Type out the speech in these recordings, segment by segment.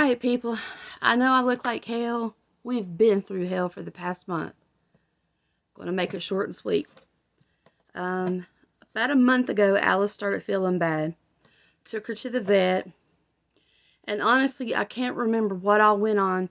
Alright, people. I know I look like hell. We've been through hell for the past month. Gonna make it short and sweet. About a month ago, Alice started feeling bad. Took her to the vet. And honestly, I can't remember what all went on.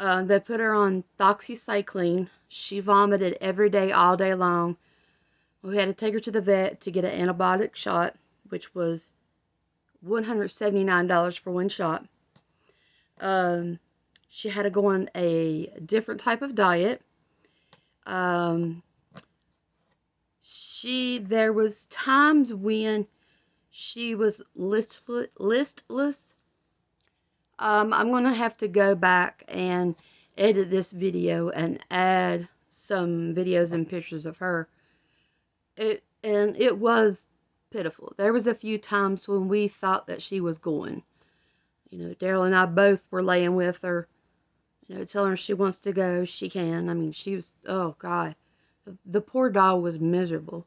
They put her on doxycycline. She vomited every day, all day long. We had to take her to the vet to get an antibiotic shot, which was $179 for one shot. She had to go on a different type of diet. There was times when she was listless. I'm going to have to go back and edit this video and add some videos and pictures of her. It was pitiful. There was a few times when we thought that she was going. You know, Daryl and I both were laying with her, you know, telling her she wants to go, she can. I mean, she was, oh God, the poor dog was miserable.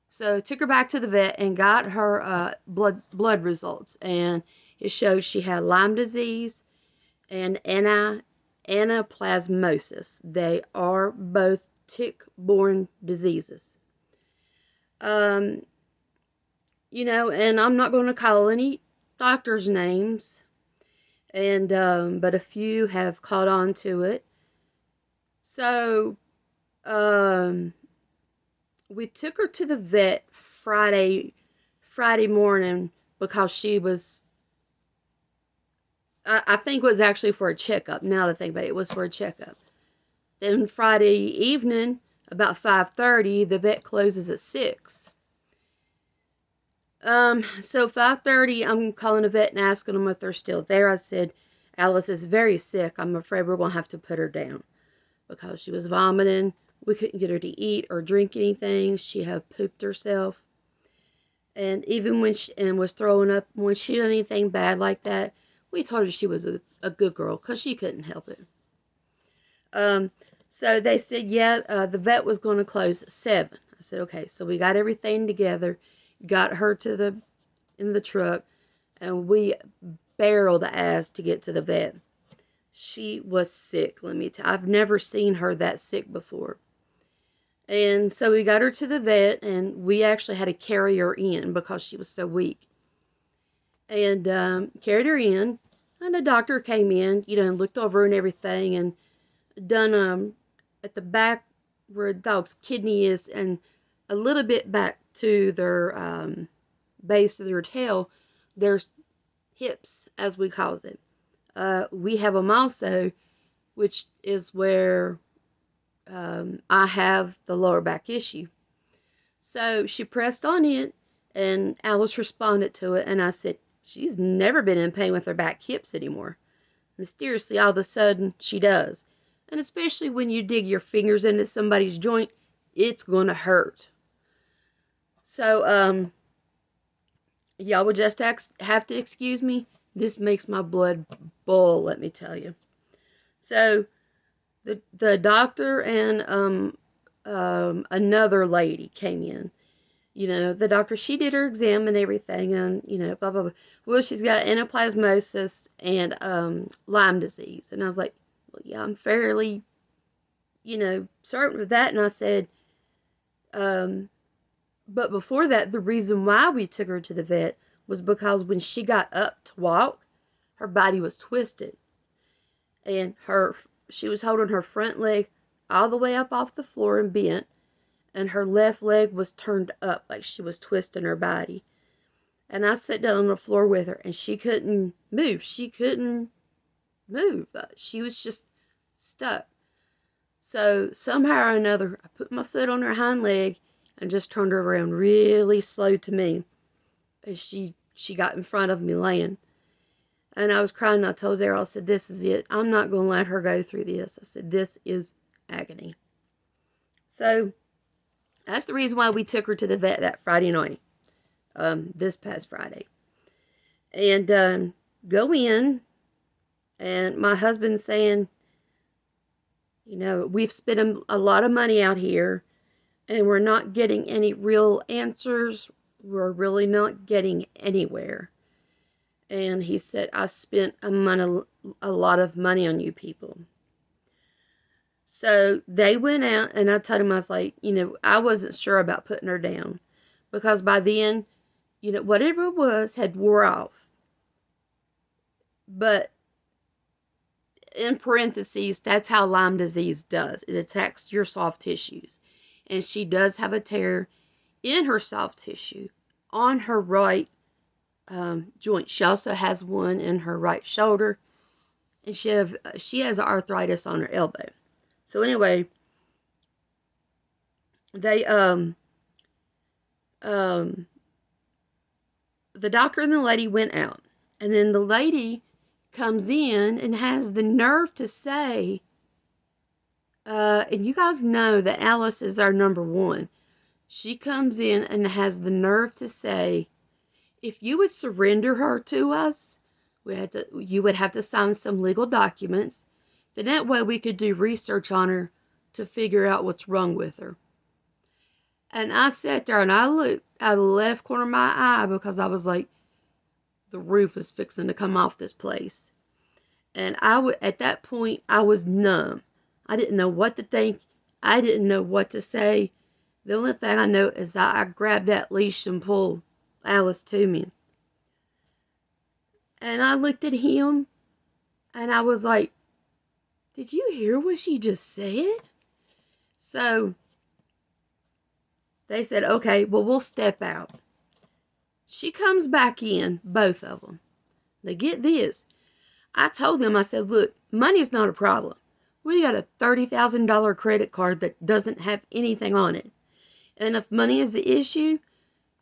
So took her back to the vet and got her blood results, and it showed she had Lyme disease and ANAPLASMOSIS. They are both tick-borne diseases. You know, and I'm not going to call any doctors' names, and but a few have caught on to it. So we took her to the vet Friday morning because she was, I think it was actually for a checkup. Now that I think about it, it was for a checkup. Then Friday evening, about 5:30, the vet closes at 6. So 5:30, I'm calling the vet and asking them if they're still there. I said, Alice is very sick. I'm afraid we're going to have to put her down because she was vomiting. We couldn't get her to eat or drink anything. She had pooped herself. And even when she was throwing up, when she did anything bad like that, we told her she was a good girl because she couldn't help it. So they said, yeah, the vet was going to close at 7. I said, okay. So we got everything together, got her in the truck, and we barreled ass to get to the vet. She was sick, let me tell you. I've never seen her that sick before. And so we got her to the vet, and we actually had to carry her in because she was so weak. And carried her in, and the doctor came in, you know, and looked over and everything, and done at the back where a dog's kidney is, and a little bit back to their base of their tail, there's hips, as we calls it. We have them also, which is where I have the lower back issue. So she pressed on it, and Alice responded to it, and I said, she's never been in pain with her back hips anymore. Mysteriously, all of a sudden, she does. And especially when you dig your fingers into somebody's joint, it's going to hurt. So, y'all would just have to excuse me. This makes my blood boil, let me tell you. So, the doctor and another lady came in. You know, the doctor, she did her exam and everything, and, you know, blah, blah, blah. Well, she's got anaplasmosis and Lyme disease. And I was like, well, yeah, I'm fairly, you know, certain with that. And I said, but before that, the reason why we took her to the vet was because when she got up to walk, her body was twisted. And she was holding her front leg all the way up off the floor and bent. And her left leg was turned up like she was twisting her body. And I sat down on the floor with her, and she couldn't move. She couldn't move. She was just stuck. So somehow or another, I put my foot on her hind leg and just turned her around really slow to me as she got in front of me laying. And I was crying, and I told Daryl, I said, this is it. I'm not going to let her go through this. I said, this is agony. So that's the reason why we took her to the vet that Friday night, this past Friday. And go in, and my husband's saying, you know, we've spent a lot of money out here, and we're not getting any real answers. We're really not getting anywhere. And he said, I spent a lot of money on you people. So they went out, and I told him, I was like, I wasn't sure about putting her down. Because by then, whatever it was had wore off. But in parentheses, that's how Lyme disease does. It attacks your soft tissues. And she does have a tear in her soft tissue on her right joint. She also has one in her right shoulder. And she has arthritis on her elbow. So anyway, they the doctor and the lady went out. And then the lady comes in and has the nerve to say, and you guys know that Alice is our number one. She comes in and has the nerve to say, if you would surrender her to us, you would have to sign some legal documents. Then that way we could do research on her to figure out what's wrong with her. And I sat there and I looked out of the left corner of my eye because I was like, the roof is fixing to come off this place. And at that point, I was numb. I didn't know what to think. I didn't know what to say. The only thing I know is I grabbed that leash and pulled Alice to me. And I looked at him and I was like, did you hear what she just said? So they said, okay, well, we'll step out. She comes back in, both of them. Now get this. I told them, I said, look, money is not a problem. We got a $30,000 credit card that doesn't have anything on it. And if money is the issue,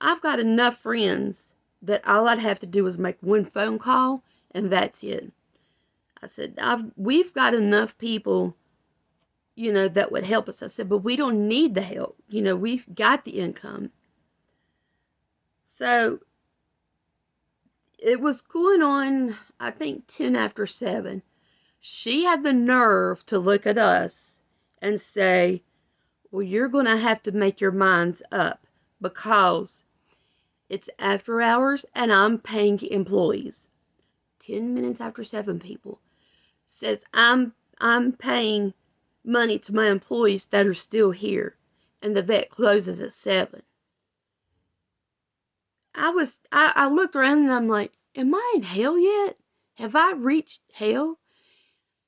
I've got enough friends that all I'd have to do is make one phone call, and that's it. I said, we've got enough people, that would help us. I said, but we don't need the help. We've got the income. So it was going on, I think, 10 after 7. She had the nerve to look at us and say, well, you're going to have to make your minds up because it's after hours and I'm paying employees. 10 minutes after 7, people. Says, I'm paying money to my employees that are still here. And the vet closes at 7. I looked around and I'm like, am I in hell yet? Have I reached hell?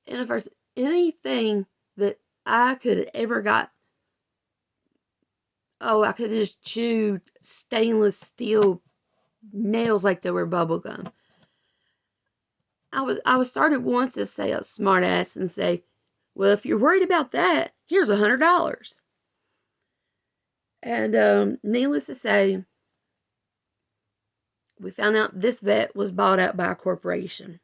And if there's anything that I could have ever got, I could have just chewed stainless steel nails like they were bubble gum. I was started once to say a smart ass and say, well, if you're worried about that, here's $100. And needless to say, we found out this vet was bought out by a corporation.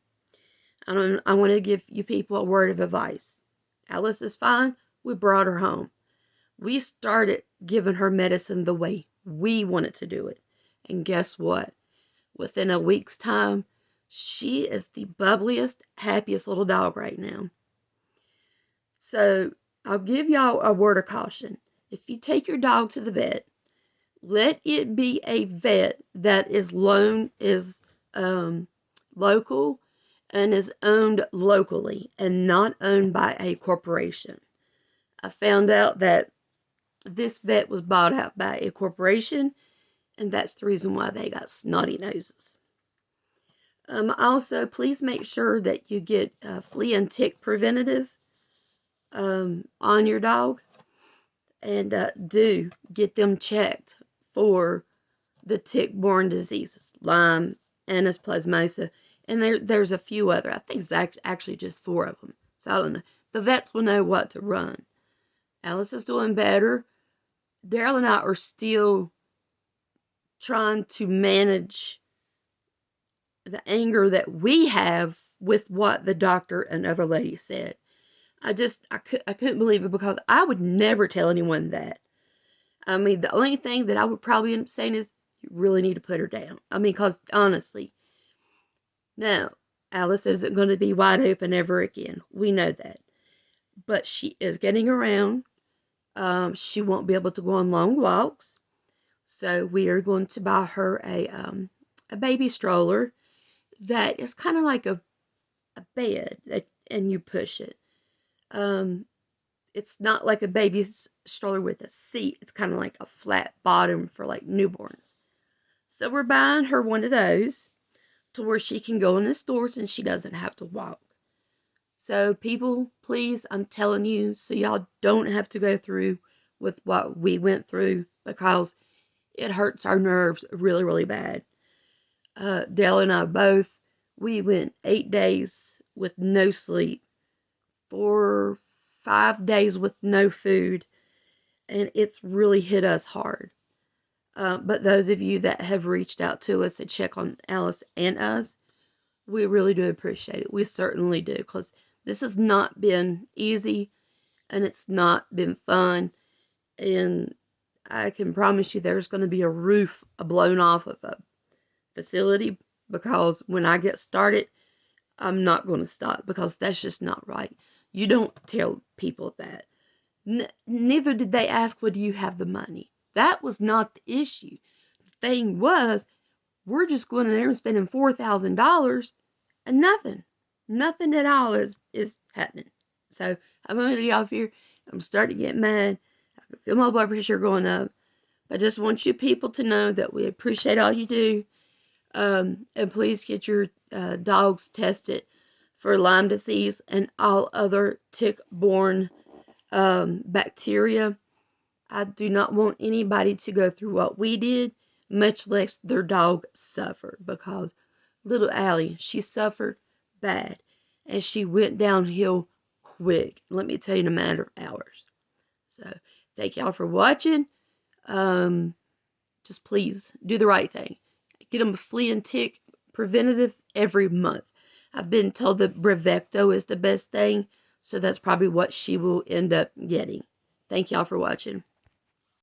I want to give you people a word of advice. Alice is fine. We brought her home. We started giving her medicine the way we wanted to do it. And guess what? Within a week's time, she is the bubbliest, happiest little dog right now. So I'll give y'all a word of caution. If you take your dog to the vet, let it be a vet that is local and is owned locally and not owned by a corporation. I found out that this vet was bought out by a corporation, and that's the reason why they got snotty noses. Also, please make sure that you get flea and tick preventative on your dog, and do get them checked for the tick-borne diseases, Lyme, ANAPLASMOSIS, and there's a few other. I think it's actually just 4 of them. So I don't know. The vets will know what to run. Alice is doing better. Daryl and I are still trying to manage the anger that we have with what the doctor and other lady said. I couldn't believe it because I would never tell anyone that. I mean, the only thing that I would probably end up saying is, you really need to put her down. I mean, because honestly, no, Alice isn't going to be wide open ever again. We know that. But she is getting around. She won't be able to go on long walks. So we are going to buy her a baby stroller that is kind of like a bed that, and you push it. It's not like a baby stroller with a seat. It's kind of like a flat bottom for like newborns. So we're buying her one of those to where she can go in the stores and she doesn't have to walk. So people, please, I'm telling you, so y'all don't have to go through with what we went through, because it hurts our nerves really, really bad. Dale and I both, we went 8 days with no sleep, 5 days with no food, and it's really hit us hard. But those of you that have reached out to us to check on Alice and us, we really do appreciate it. We certainly do, because this has not been easy, and it's not been fun. And I can promise you there's going to be a roof blown off of a facility, because when I get started, I'm not going to stop, because that's just not right. You don't tell people that. Neither did they ask, well, do you have the money? That was not the issue. The thing was, we're just going in there and spending $4,000 and nothing at all is happening. So I'm going to get off here. I'm starting to get mad. I can feel my blood pressure going up. But I just want you people to know that we appreciate all you do. And please get your dogs tested for Lyme disease and all other tick-borne bacteria. I do not want anybody to go through what we did, much less their dog suffer, because little Allie, she suffered bad, and she went downhill quick. Let me tell you, in a matter of hours. So, thank y'all for watching. Just please do the right thing. Get them a flea and tick preventative every month. I've been told that Brevecto is the best thing, so that's probably what she will end up getting. Thank y'all for watching.